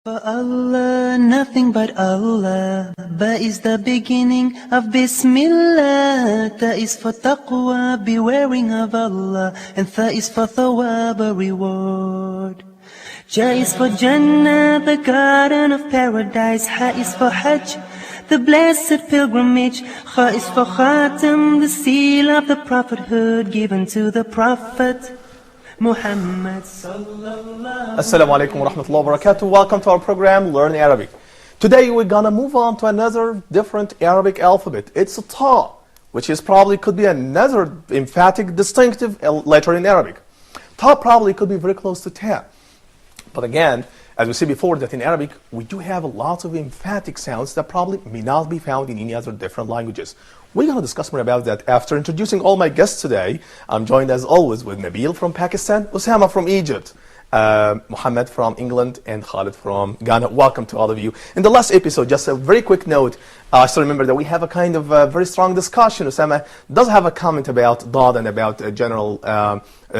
For Allah, nothing but Allah. Ba is the beginning of Bismillah. Ta is for taqwa, bewaring of Allah. And Tha is for thawab, a reward. Ja is for Jannah, the garden of paradise. Ha is for Hajj, the blessed pilgrimage. Kha is for Khatam, the seal of the prophethood given to the Prophet Muhammad sallallahu. Assalamu alaikum wa rahmatullahi wa barakatuh. Welcome to our program, Learn Arabic. Today we're gonna move on to another different Arabic alphabet. It's a Ta, which is probably could be another emphatic, distinctive letter in Arabic. Ta probably could be very close to Ta. But again, as we said before, that in Arabic, we do have lots of emphatic sounds that probably may not be found in any other different languages. We're going to discuss more about that after introducing all my guests today. I'm joined as always with Nabil from Pakistan, Osama from Egypt, Mohammed from England, and Khalid from Ghana. Welcome to all of you. In the last episode, just a very quick note, I still remember that we have a kind of very strong discussion. Osama does have a comment about Dad and about a general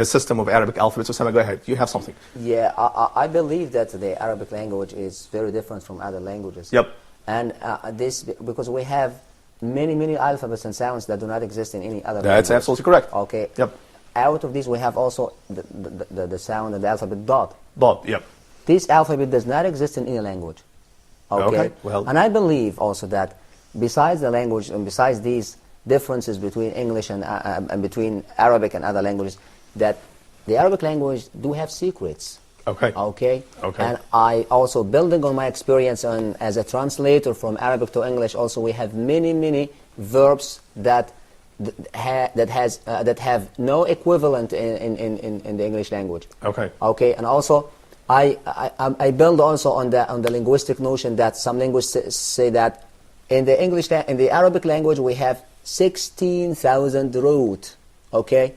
system of Arabic alphabets. Osama, go ahead. You have something. Yeah, I believe that the Arabic language is very different from other languages. Yep. And this, because we have many alphabets and sounds that do not exist in any other language. That's absolutely correct. Okay. Yep. Out of these, we have also the sound and the alphabet Dad. Dad, yep. This alphabet does not exist in any language. Okay. Well. And I believe also that besides the language and besides these differences between English and between Arabic and other languages, that the Arabic language do have secrets. Okay. Okay. Okay. And I also, building on my experience as a translator from Arabic to English, also we have many verbs that have no equivalent in the English language. Okay. Okay. And also, I build also on the linguistic notion that some linguists say that in the Arabic language we have 16,000 roots. Okay.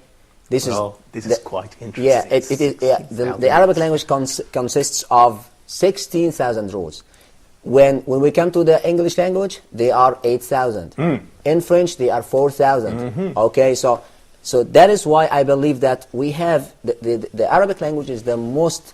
This is quite interesting. Yeah, it is. Yeah, the Arabic language consists of 16,000 roots. When we come to the English language, they are 8,000. In French, they are 4,000. Okay, so that is why I believe that we have the Arabic language is the most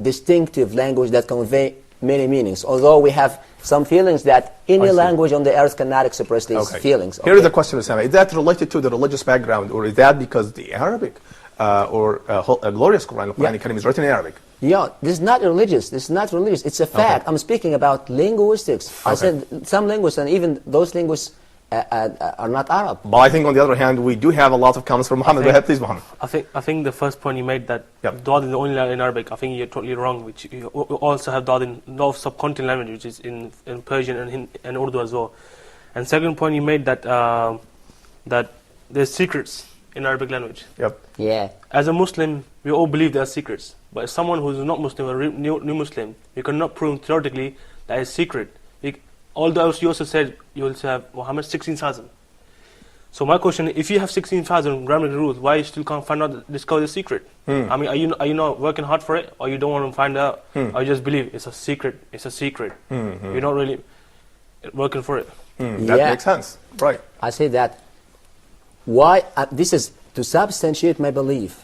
distinctive language that convey many meanings. Although we have some feelings that any language on the earth cannot express these feelings. Okay. Here is the question, Osama. Is that related to the religious background, or is that because the Arabic or a glorious Quran, Quranic Karim is written in Arabic? Yeah, this is not religious. This is not religious. It's a fact. Okay. I'm speaking about linguistics. Okay. I said some linguists, and even those linguists are not Arab. But I think on the other hand, we do have a lot of comments from Muhammad. Go ahead, please, Muhammad. I think the first point you made that Yep. Dad is the only language in Arabic. I think you're totally wrong. Which you also have Dad in North subcontinent language, which is in Persian and Urdu as well. And second point you made that that there's secrets in Arabic language. Yep. Yeah. As a Muslim, we all believe there are secrets. But as someone who is not Muslim, a new Muslim, you cannot prove theoretically that it's secret. Although you also said you also have Muhammad 16,000. So my question is, if you have 16,000 grammatical rules, why you still can't discover the secret? I mean, are you not working hard for it, or you don't want to find out, or you just believe it's a secret? It's a secret. You're not really working for it. That makes sense, right? I say that. Why? This is to substantiate my belief.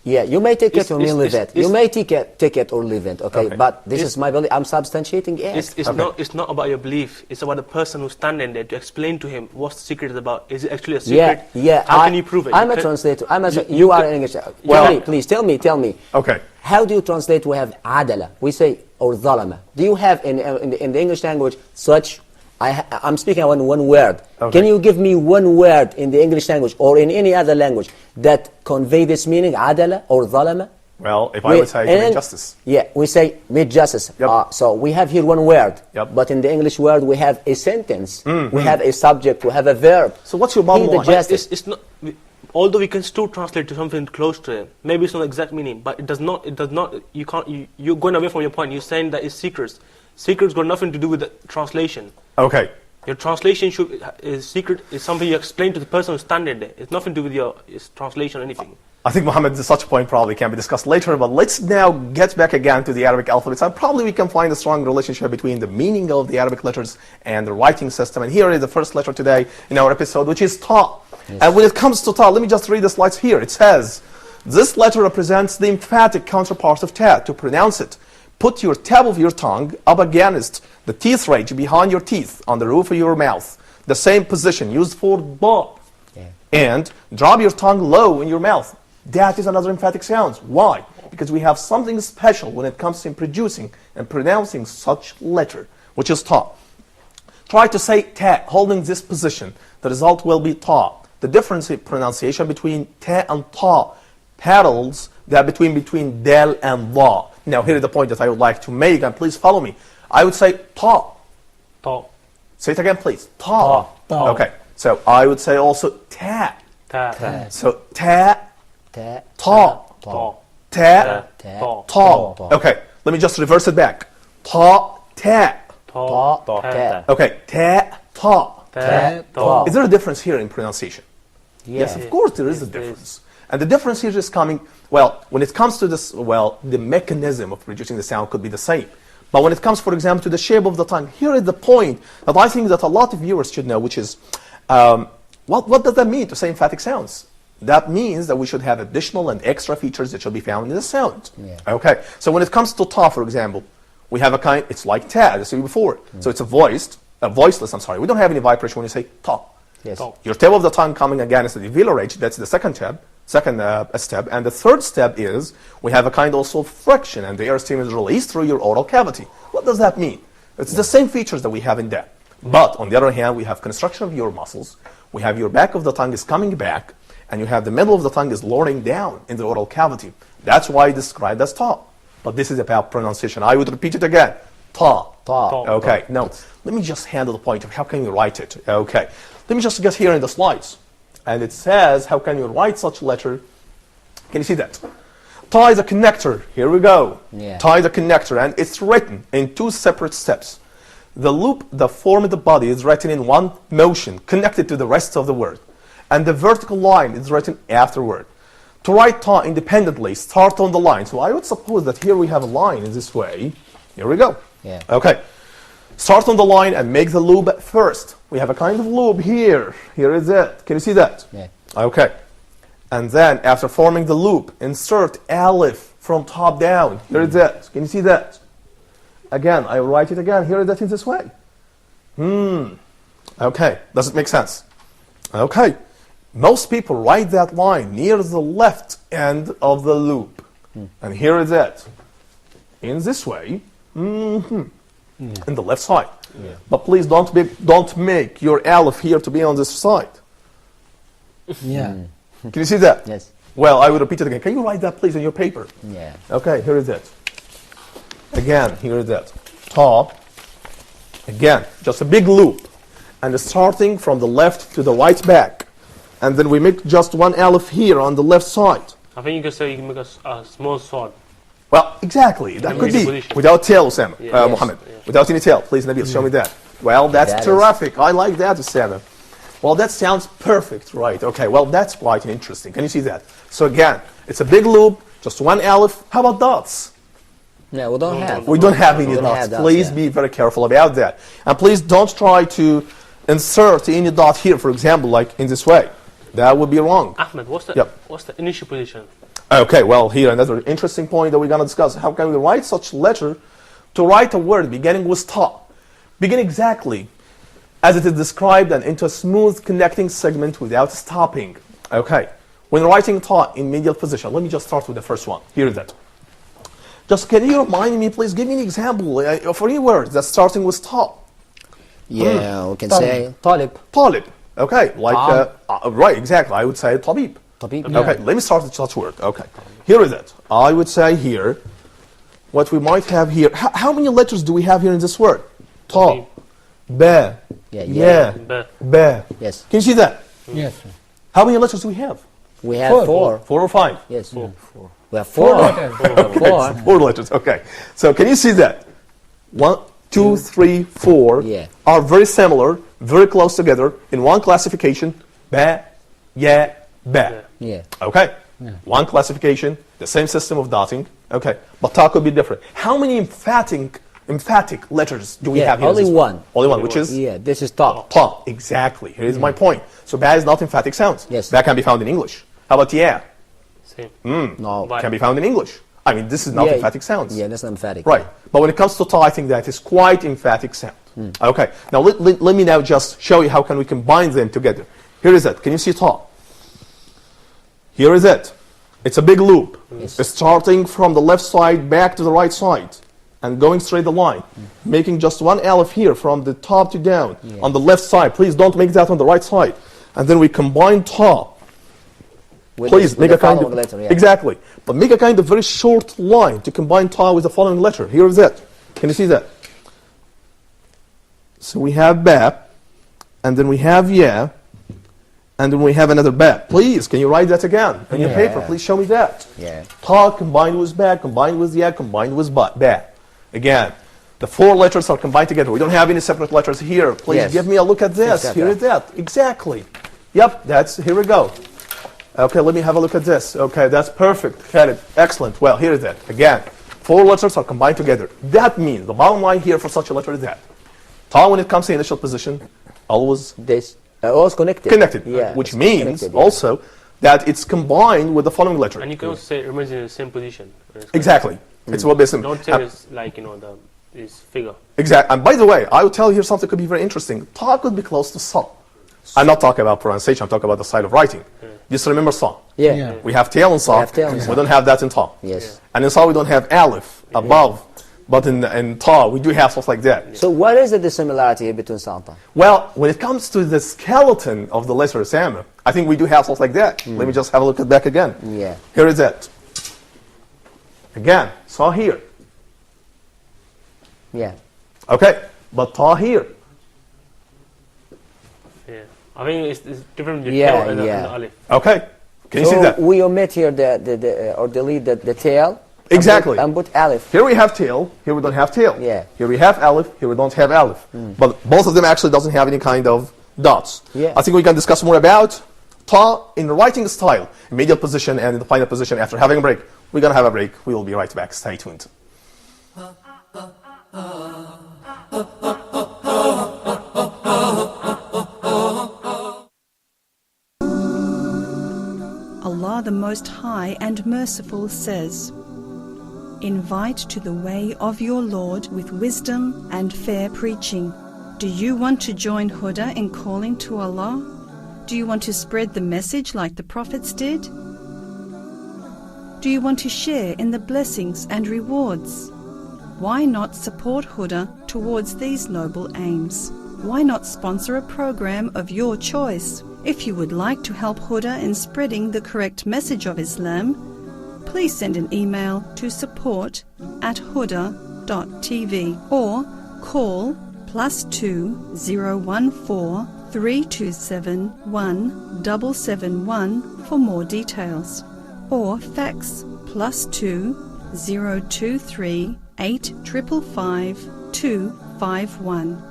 Yeah, you may take it or leave it. You may take it or leave it. Okay, but this is my belief. I'm substantiating it. It's not about your belief. It's about the person who's standing there to explain to him what's the secret is about. Is it actually a secret? Yeah. How can you prove it? I'm a translator. You are in English. Well, please tell me. Okay. How do you translate? We have adala. We say or zalama. Do you have in the English language such? I'm speaking on one word. Okay. Can you give me one word in the English language or in any other language that convey this meaning, adala or zalama? Well, if I would say to make justice. Yeah, we say make justice. Yep. So we have here one word. Yep. But in the English word we have a sentence. We have a subject. We have a verb. So what's your bottom line? It's not. Although we can still translate to something close to it, maybe it's not the exact meaning, but it does not. You can't. You're going away from your point. You're saying that it's secrets. Secrets got nothing to do with the translation. Okay. Your translation is secret. Is something you explain to the person who's standing there. It's nothing to do with your translation or anything. I think, Muhammad, such a point probably can be discussed later, but let's now get back again to the Arabic alphabet. And probably we can find a strong relationship between the meaning of the Arabic letters and the writing system. And here is the first letter today in our episode, which is Ta. Yes. And when it comes to Ta, let me just read the slides here. It says, This letter represents the emphatic counterpart of ta. To pronounce it, put your tip of your tongue up against the teeth ridge behind your teeth on the roof of your mouth. The same position used for ba. Yeah. And drop your tongue low in your mouth. That is another emphatic sound. Why? Because we have something special when it comes to producing and pronouncing such letter, which is ta. Try to say ta, holding this position. The result will be ta. The difference in pronunciation between ta and ta parallels that between dal and la. Now here is the point that I would like to make, and please follow me. I would say ta. Ta. Say it again, please. Ta. Ta. Okay. So I would say also ta. Ta. So ta, Ta. ta, Ta. ta, Ta. ta. Okay. Let me just reverse it back. Ta, ta. Ta. Ta. Okay. Ta, ta. Ta. Is there a difference here in pronunciation? Yeah. Yes, of course there is a Yes, there is. difference. And the difference here is coming, well, when it comes to this, well, the mechanism of producing the sound could be the same. But when it comes, for example, to the shape of the tongue, here is the point that I think that a lot of viewers should know, which is, what does that mean to say emphatic sounds? That means that we should have additional and extra features that should be found in the sound. Yeah. Okay, so when it comes to ta, for example, we have a kind, it's like ta, as I said before. So it's a voiceless, I'm sorry. We don't have any vibration when you say ta. Yes. Ta. Your tip of the tongue coming against the velar ridge, that's the second step. And the third step is we have a kind also of friction, and the air stream is released through your oral cavity. What does that mean? It's the same features that we have in that. But on the other hand, we have construction of your muscles. We have your back of the tongue is coming back, and you have the middle of the tongue is lowering down in the oral cavity. That's why it's described as ta. But this is about pronunciation. I would repeat it again. Ta. Ta. Okay, now, let me just handle the point of how can you write it. Okay, let me just get here in the slides. And it says, how can you write such a letter? Can you see that? Ta is a connector. Here we go. Yeah. Ta is a connector, and it's written in two separate steps. The loop, the form of the body, is written in one motion, connected to the rest of the word. And the vertical line is written afterward. To write ta independently, start on the line. So I would suppose that here we have a line in this way. Here we go. Yeah. Okay. Start on the line and make the loop first. We have a kind of loop here. Here is it. Can you see that? Yeah. Okay. And then after forming the loop, insert aleph from top down. Here is it. Can you see that? Again, I will write it again. Here is that in this way. Okay. Does it make sense? Okay. Most people write that line near the left end of the loop. And here is it. In this way. In the left side. Yeah. But please don't make your aleph here to be on this side. Yeah. Can you see that? Yes. Well, I will repeat it again. Can you write that, please, on your paper? Yeah. Okay, here is it. Again, here is it. Ta. Again, just a big loop. And starting from the left to the right back. And then we make just one aleph here on the left side. I think you can say you can make a small sword. Well, exactly. That could be. Position. Without tail, Osama. Yes. Mohammed. Yeah. Without any tail. Please, Nabil, show me that. Well, that's That is- terrific. I like that, Osama. Well, that sounds perfect, right? Okay, well, that's quite interesting. Can you see that? So again, it's a big loop, just one aleph. How about dots? No, we don't have. We don't have any We don't dots. have dots, Please yeah. be very careful about that. And please don't try to insert any dot here, for example, like in this way. That would be wrong. Ahmed, what's the Yep. what's the initial position? Okay, well, here another interesting point that we're going to discuss. How can we write such letter to write a word beginning with ta? Begin exactly as it is described and into a smooth connecting segment without stopping. Okay, when writing ta in medial position, let me just start with the first one. Here is that. Just can you remind me, please, give me an example of any word that's starting with ta? Yeah, we can Talib. say talib. Talib. Okay, like, right, exactly. I would say tabib. Tabib. Okay, let me start with such word. Okay, here is it. I would say here, what we might have here. How many letters do we have here in this word? Ta, Tabib. ba, Yeah, yeah, Ba. ba. Yes. Can you see that? Yes. How many letters do we have? We have Four. four. 4 or 5? Yes. Four. We have four. letters. Four. 4 letters. Okay. So can you see that? 1, 2, 3, 4 Yeah. are very similar, very close together in one classification. Ba, yeah, ba. Yeah. Okay. One classification, the same system of dotting. Okay. But ta could be different. How many emphatic letters do we Yeah, have here? in only this one. Only one, which is Yeah, this is top. ta. Exactly. Here is my point. So ba is not emphatic sounds. Yes. Ba can be found in English. How about yeah? Same. No. Why? Can be found in English. I mean, this is not Yeah, emphatic sounds. Yeah, that's not emphatic. Right. But when it comes to ta, I think that is quite emphatic sound. Hmm. Okay. Now let me now just show you how can we combine them together. Here is it. Can you see ta? Here is it. It's a big loop. Yes. It's starting from the left side back to the right side and going straight the line, making just one aleph here from the top to down on the left side. Please don't make that on the right side. And then we combine ta. With Please the, make with a the kind of following letter, yeah. exactly, but make a kind of very short line to combine ta with the following letter. Here is it. Can you see that? So we have ba, and then we have ya, and then we have another ba. Please, can you write that again on your Yeah. paper? Please show me that. Yeah. Ta combined with ba, combined with ya, combined with ba. Again, the four letters are combined together. We don't have any separate letters here. Please Yes. give me a look at this. Exactly. Here is that. Exactly. Yep, here we go. Okay, let me have a look at this. Okay, that's perfect. Khalid, excellent. Well, here is it. Again, four letters are combined together. That means the bottom line here for such a letter is that ta, when it comes to initial position, always This always connected. connected, Yeah. which it's means connected, yeah. also that it's combined with the following letter. And you can also say it remains in the same position. Exactly. It's what basically. Don't say it's like, this figure. Exactly. And by the way, I will tell you here something could be very interesting. Ta could be close to sa. I'm not talking about pronunciation. I'm talking about the side of writing. Just remember sa. Yeah. Yeah. We have tail in sa. We have tail in sa. We don't have that in ta. Yes. And in sa we don't have aleph above. But in ta we do have stuff like that. So what is the similarity between Santa? Well, when it comes to the skeleton of the letter Sam, I think we do have stuff like that. Let me just have a look at back again. Yeah. Here is it. Again, sa here. Yeah. Okay, but ta here. Yeah. I think it's different with the Yeah, tail and the yeah. alif. Okay, can you see So that? we omit here or delete the tail. Exactly. And put aleph. Here we have tail, here we don't have tail. Yeah. Here we have aleph, here we don't have aleph. But both of them actually doesn't have any kind of dots. Yeah. I think we can discuss more about ta in the writing style, in medial position and in the final position after having a break. We're going to have a break. We will be right back. Stay tuned. Allah the Most High and Merciful says, "Invite to the way of your Lord with wisdom and fair preaching." Do you want to join Huda in calling to Allah? Do you want to spread the message like the prophets did? Do you want to share in the blessings and rewards? Why not support Huda towards these noble aims? Why not sponsor a program of your choice? If you would like to help Huda in spreading the correct message of Islam, please send an email to support@huda.tv or call +2 014 327 1771 for more details, or fax +2 023 8555 251.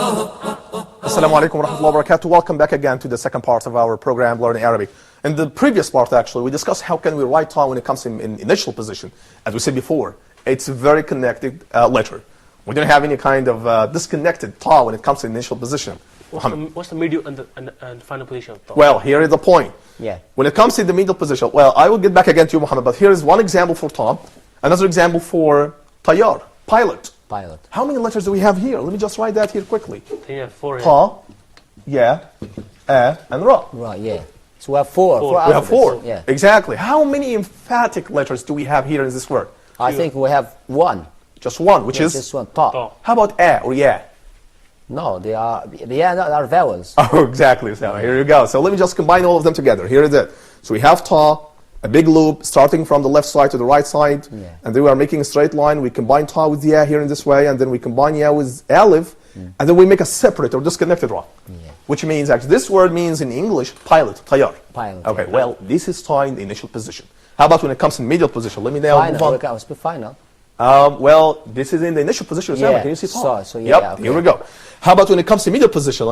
Assalamu alaikum wa rahmatullahi wa barakatuh. Welcome back again to the second part of our program, Learning Arabic. In the previous part, actually, we discussed how can we write ta when it comes in initial position. As we said before, it's a very connected letter. We don't have any kind of disconnected ta when it comes to initial position. What's the medial and the final position of ta? Well, here is the point. Yeah. When it comes to the middle position, well, I will get back again to you, Muhammad, but here is one example for ta, another example for tayyar, pilot. Pilot. How many letters do we have here? Let me just write that here quickly. I think you have 4 here. Ta, ya, and ra. Right, yeah. So we have four. Four. We have alphabets. four. Yeah. Exactly. How many emphatic letters do we have here in this word? I think we have one. Just one, which is? Just one. Ta. Ta. How about a or ya? No, they are vowels. Oh, exactly. So here you go. So let me just combine all of them together. Here is it. So we have ta, a big loop starting from the left side to the right side, Yeah. and then we are making a straight line. We combine ta with ya here in this way, and then we combine ya with aleph, and then we make a separate or disconnected ra, which means actually this word means in English pilot, tayyar. Pilot, Okay. yeah. Well, this is ta in the initial position. How about when it comes in medial position? Let me now move Final. on. We can speak final. Well, this is in the initial position. Yeah, Can you see so- ta? so yeah, Yep. okay. Here we go. How about when it comes to medial position?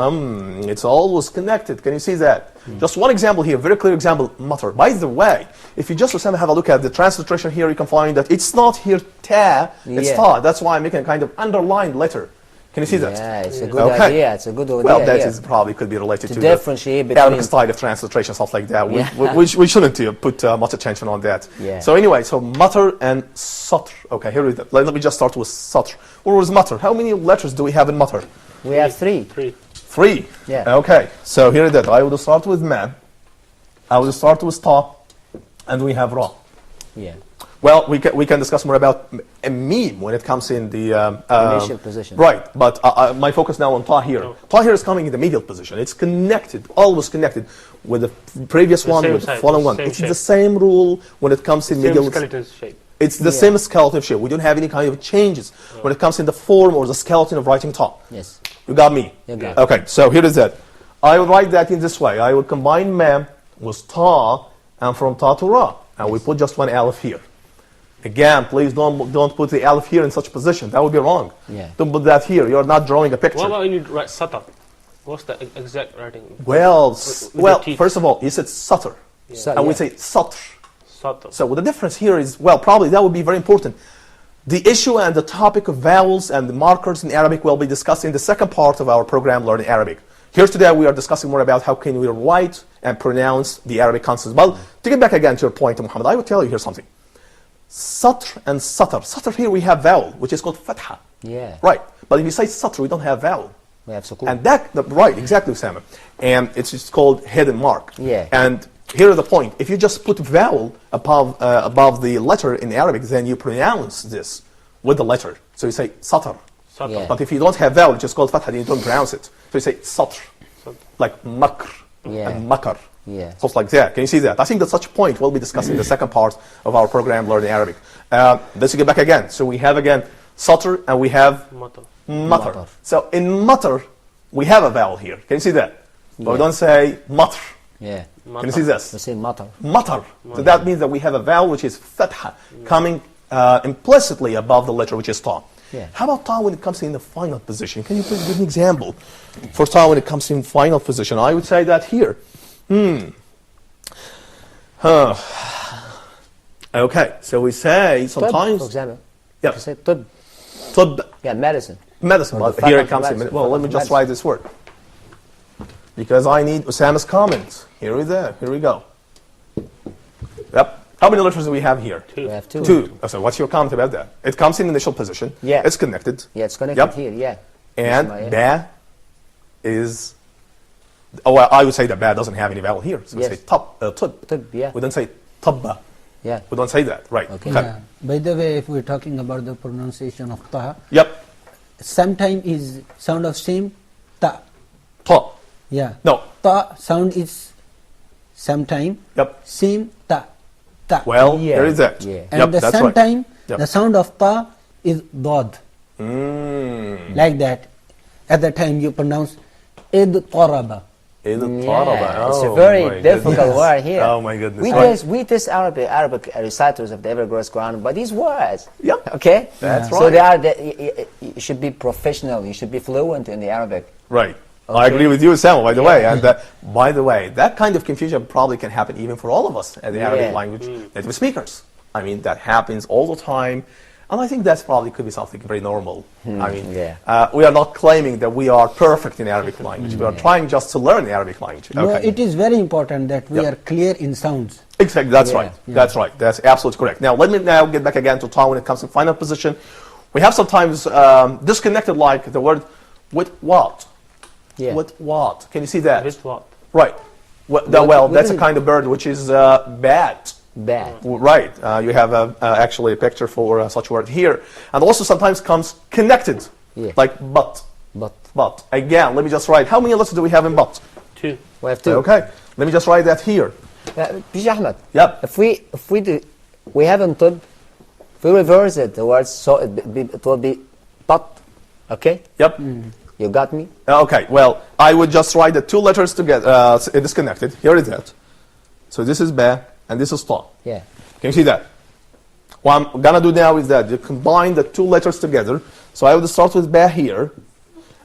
It's always connected. Can you see that? Just one example here, very clear example, matter. By the way, if you just have a look at the transliteration here, you can find that it's not here ta, it's Yeah. ta. That's why I'm making a kind of underlined letter. Can you see that? Yeah, it's a good Okay. idea. It's a good idea. Well, that yeah. is probably could be related To to differentiate the Arabic between- style of transliteration, stuff like that. Yeah. We shouldn't put much attention on that. Yeah. So anyway, so matar and satr. Okay, here we go. Let me just start with satr. What was matar? How many letters do we have in matar? We have three. 3. 3. Yeah. Okay, so here it is. I will start with ma. I will start with ta, and we have ra. Yeah. Well, we can discuss more about meme when it comes in the Initial position. Right, but my focus now on ta here. Ta here is coming in the medial position. It's connected, always connected with the previous The one, same with the side, following the one. same It's shape. the same rule when it comes in Same medial. skeleton shape. It's the Yeah. same skeleton shape. We don't have any kind of changes when it comes in the form or the skeleton of writing ta. Yes. You got me? You got it. Okay, so here is that. I will write that in this way. I will combine ma with ta, and from ta to ra. And we put just one aleph here. Again, please don't put the aleph here in such position. That would be wrong. Yeah. Don't put that here. You're not drawing a picture. What about when you write satar? What's the exact writing? Well, With the well. teeth. First of all, you said satr, So, and we yeah. say satr. Satar. So the difference here is, well, probably that would be very important. The issue and the topic of vowels and the markers in Arabic will be discussed in the second part of our program, Learning Arabic. Here today we are discussing more about how can we write and pronounce the Arabic consonants. Well, to get back again to your point, Muhammad, I will tell you here something. Satr and satar. Satar here we have vowel, which is called fatha. Yeah. Right. But if you say satr, we don't have vowel. We have sukun. And that, right, exactly, Usama. And it's just called hidden mark. Yeah. And here is the point. If you just put vowel above the letter in Arabic, then you pronounce this with the letter. So you say satar. Satar. Yeah. But if you don't have vowel, it's just called fatha, then you don't pronounce it. So you say satr. Like makr Yeah. and makar. Yeah. So it's like that. Can you see that? I think that such a point we'll be discussing in the second part of our program, Learning Arabic. Let's get back again. So we have again satr and we have Matar. matar. Matar. So in matar, we have a vowel here. Can you see that? But we Yeah. don't say matr. Yeah. Can you see We this? say matar. Matar. So that means that we have a vowel which is fatha, coming implicitly above the letter which is ta. Yeah. How about ta when it comes in the final position? Can you please give me an example for ta when it comes in final position? I would say that here. Okay, so we say Tib, sometimes. for example. Yeah. You say tib. Tib, Yeah, medicine. medicine, Or but the here fact it comes of in. medicine, Well, fact let me of just medicine. write this word. Because I need Usama's comment. Here we go. Yep. How many letters do we have here? We have two. Two. So what's your comment about that? It comes in initial position. Yeah. It's connected. Yeah, it's connected Yep. here. Yeah. And Yes, ba is, well, I would say that ba doesn't have any vowel here. So Yes. we say tib. Tib, yeah. We don't say tabba. Yeah. We don't say that. Right. Okay. Yeah. By the way, if we're talking about the pronunciation of ta, Yep. sometime is sound of same ta. Ta. Yeah. No. Ta sound is sometime Yep. same ta. Ta. Well, Yeah. there is that. Yeah. and Yep, the that's right. sometime Yep. the sound of ta is dod. Like that. At the time you pronounce id taraba. Is it Yeah, taraba? it's a Oh, very my difficult goodness. word here. Oh my goodness. We Right. test Arabic reciters of the Evergrowth Quran by these words. Yep. Okay. That's So right. you should be professional. You should be fluent in the Arabic. Right. I Okay. agree with you, Sam, by the Yeah. way. And by the way, that kind of confusion probably can happen even for all of us as the Arabic Yeah. language native speakers. I mean, that happens all the time. And I think that's probably could be something very normal. I mean, yeah. we are not claiming that we are perfect in Arabic language. We are trying just to learn the Arabic language. No, Okay. it is very important that we Yep. are clear in sounds. Exactly, that's Yeah. right. That's right. That's absolutely correct. Now, let me now get back again to ta when it comes to final position. We have sometimes disconnected like the word with what? Yeah. With what? Can you see that? With what? Right. Well, What that's a is it? kind of bird which is bat. Bad. Right. You have actually a picture for such word here. And also sometimes comes connected. Yeah. Like but. But But. Again, let me just write. How many letters do we have in but? 2. we have two. Okay. Let me just write that here. Bija Ahmed. Yep. If we do, we haven't tib. If we reverse it, the word so it will be but. Okay. Yep. You got me? Okay. Well, I would just write the two letters together, disconnected. Here is that. So this is ba and this is ta. Yeah. Can you see that? What I'm gonna do now is that you combine the two letters together. So I will start with ba here,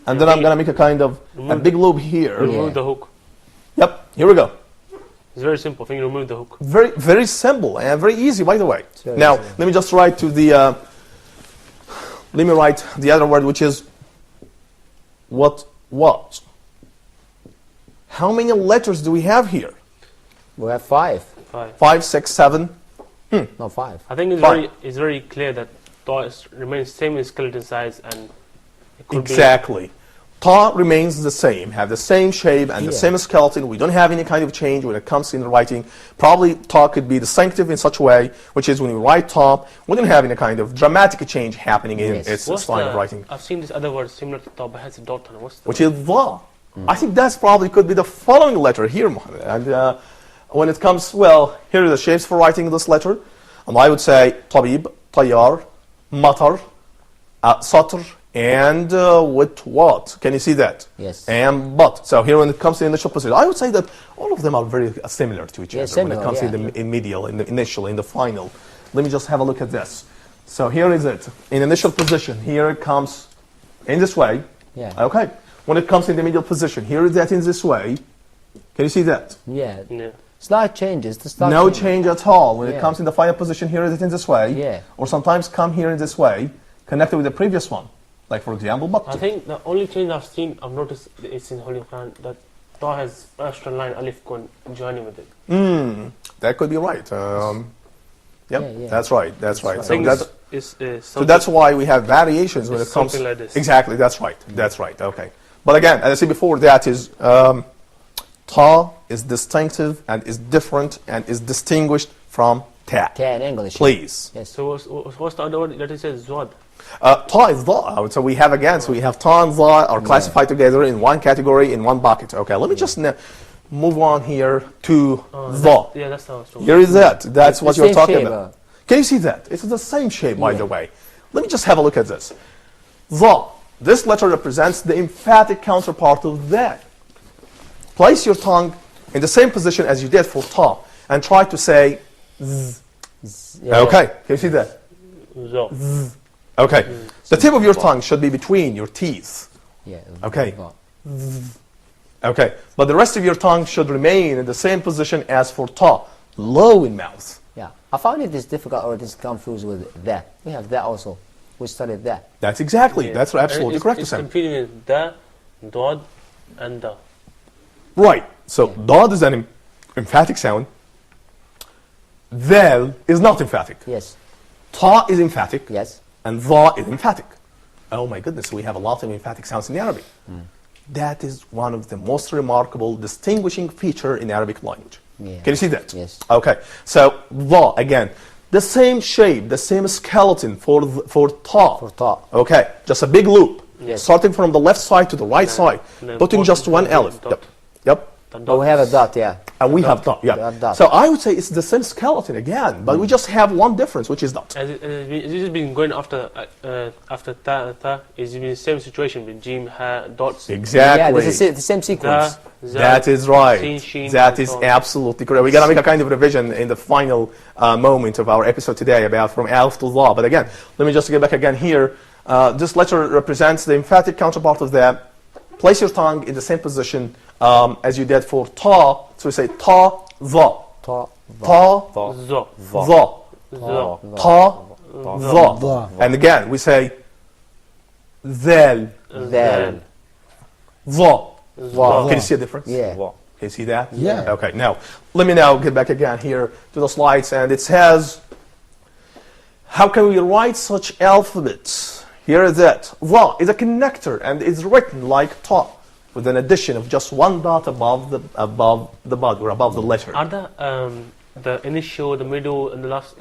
and then I'm gonna make a kind of a big loop here. Remove the hook. Yep, here we go. It's very simple. I think you remove the hook. Very, very simple and very easy, by the way. very Now, easy. let me just write to the. Let me write the other word, which is what? How many letters do we have here? We have 5. 5. 5, 6, 7. No, 5. I think Fine. it's very clear that Ta remains same in skeleton size, and it could Exactly. Ta remains the same, have the same shape and the Yeah. same skeleton. We don't have any kind of change when it comes in writing. Probably Ta could be distinctive in such a way, which is when we write Ta, we don't have any kind of dramatic change happening in Yes. its What's style of the- writing, I've seen this other word similar to Ta but has a dot on it. What's the which is Dha. I think that's probably could be the following letter here, Mohammed. And when it comes, well, here are the shapes for writing this letter. And I would say Tabib, Tayyar, Matar, Satr, and with what? Can you see that? Yes. And but. So here when it comes to the initial position, I would say that all of them are very similar to each Yeah, other when it similar, comes yeah. in medial, in the initial, in the final. Let me just have a look at this. So here is it. In initial position, here it comes in this way. Yeah. Okay. When it comes in the medial position, here is that in this way. Can you see that? Yeah. Yeah. Slight changes. The start No change at all. When it Yeah. comes in the final position, here is it in this way. Yeah. Or sometimes come here in this way, connected with the previous one. Like for example, I Bakti. think the only change I've noticed is in Holy Quran that Ta has extra line alif going joining with it. That could be right. Yep, Yeah, yeah. that's right. That's right. right. I So think that's, so that's why we have variations when It's it comes. something like this. Exactly. That's right. That's right. Okay. But again, as I said before, that is Ta is distinctive and is different and is distinguished from Ta. Ta in English. Please. Yes. So what's the other word that it says Zwad? Ta is Dha. So we have again, so we have Ta and Dha are classified together in one category, in one bucket. Okay, let me just move on here to Dha. Yeah, that's how it's Here is that. That's The what you're same talking shape, about. Can you see that? It's the same shape, by Yeah. the way. Let me just have a look at this. Dha. This letter represents the emphatic counterpart of that. Place your tongue in the same position as you did for Ta and try to say Z. Yeah. Okay, can you see that? Zo. Okay. The tip of your tongue should be between your teeth. Yeah. Okay. Dha. Okay. But the rest of your tongue should remain in the same position as for Ta, low in mouth. Yeah. I found it is difficult or it is confused with that. We have that also. We studied that. That's exactly. Yeah. That's absolutely It's- correct, It's Sam. confusing with Da, Dod, and Da. Right. So Dad is an emphatic sound. Vel is not emphatic. Yes. Ta is emphatic. Yes. And Dha is emphatic. Oh my goodness, we have a lot of emphatic sounds in Arabic. That is one of the most remarkable distinguishing feature in Arabic language. Yeah. Can you see that? Yes. Okay. So Dha again, the same shape, the same skeleton for Ta. For Ta. Okay. Just a big loop. Yes. Starting from the left side to the right side, then putting just one dot. alif. Yep. Yep. The But we have a dot, yeah. And we have dot, yeah. Dot. So I would say it's the same skeleton again, but we just have one difference, which is dot. As it's just been going after Ta, it's been the same situation with Jim, Ha, dots. Exactly. Yeah, this is the same sequence. Da, Za, That is right. Sin, Shin, That and is so on. absolutely correct. We're going to make a kind of revision in the final moment of our episode today about from alif to dha. But again, let me just get back again here. This letter represents the emphatic counterpart of that. Place your tongue in the same position as you did for ta. So we say ta, dha. Ta. Ta, Zo, dha. Zo, Ta, dha. Dha. And again, we say dhal, Then. dha. Dha. Can you see the difference? Yeah. Can you see that? Yeah. Okay, now, let me now get back again here to the slides, and it says, how can we write such alphabets? Here is it. Dha is a connector, and it's written like ta, with an addition of just one dot above the bud, or above the letter. Are the initial, the middle, and the last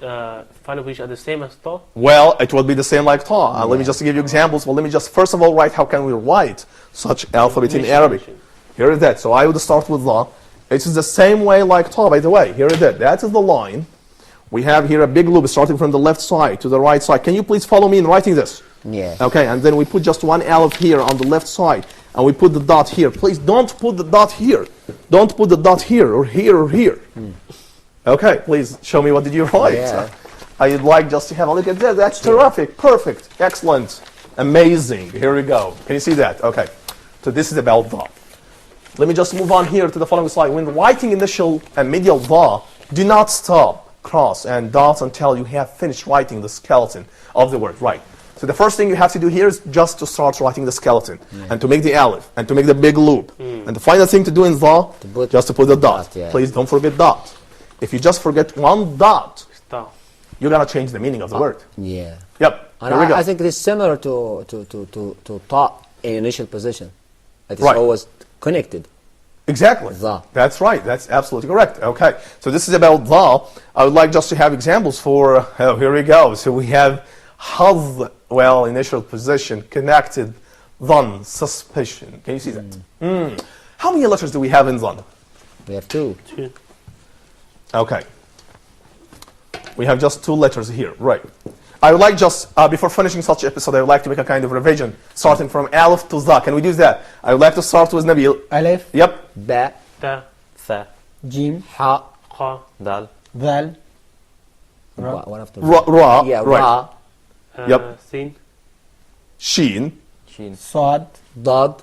final position are the same as Ta? Well, it will be the same like ta. Let me just give you examples. Well, let me just first of all write how can we write such alphabet in Initial Arabic. position. Here is that. So I would start with dha. It is the same way like ta, by the way. Here is it. That is the line. We have here a big loop starting from the left side to the right side. Can you please follow me in writing this? Yeah. Okay, and then we put just one alif here on the left side, and we put the dot here. Please don't put the dot here. Don't put the dot here or here or here. Okay, please show me what did you write. Yeah. I'd like just to have a look at that. That's terrific, perfect, excellent, amazing. Here we go. Can you see that? Okay, so this is about dha. Let me just move on here to the following slide. When writing initial and medial dha, do not stop, cross, and dot until you have finished writing the skeleton of the word. Right. So the first thing you have to do here is just to start writing the skeleton, and to make the alif, and to make the big loop. And the final thing to do in dha, just to put the dot. yeah. Please don't forget dot. If you just forget one dot, Ta. you're going to change the meaning of the word. Yeah. Yep, And here we go. I think it is similar to ta in initial position. It is Right. always connected. Exactly. Dha. That's right. That's absolutely correct. Okay. So this is about dha. I would like just to have examples for, here we go. So we have hadh, well, initial position, connected, dhan, suspicion. Can you see that? How many letters do we have in dhan? We have two. Two. Okay. We have just 2 letters here. Right. I would like just, before finishing such episode, I would like to make a kind of revision, starting from alif to dha. Can we do that? I would like to start with Nabil. Alif, Yep. Ba, Ta. ثاء Jim, ha, Kha. دال Val, ra, one after Ra. Yeah, Right. ra, Yep. Sin. Sheen. شين Sod, dad,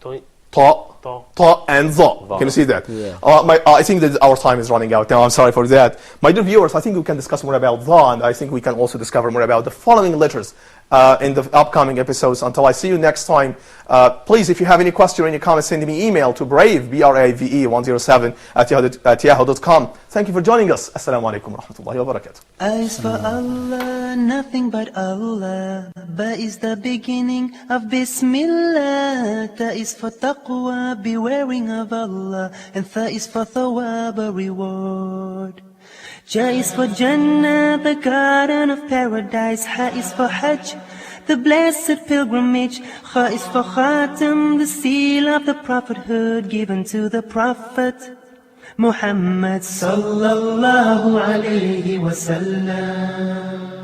Toi. Ta. Ta. Ta and Dha. Dha. Can you see that? Yeah. I think that our time is running out now. I'm sorry for that. My dear viewers, I think we can discuss more about Dha, and I think we can also discover more about the following letters in the upcoming episodes. Until I see you next time, please, if you have any question or any comments, send me email to brave, B-R-A-V-E 107 at yahoo.com. Thank you for joining us. Assalamu alaikum wa rahmatullahi wa barakatuh. A is for Allah, nothing but Allah. Ba is the beginning of Bismillah. Ta is for taqwa, bewaring of Allah. And Tha is for thawab, a reward. Ja is for Jannah, the garden of paradise. Ha is for Hajj, the blessed pilgrimage. Kha is for Khatam, the seal of the prophethood given to the Prophet Muhammad sallallahu alayhi wa sallam.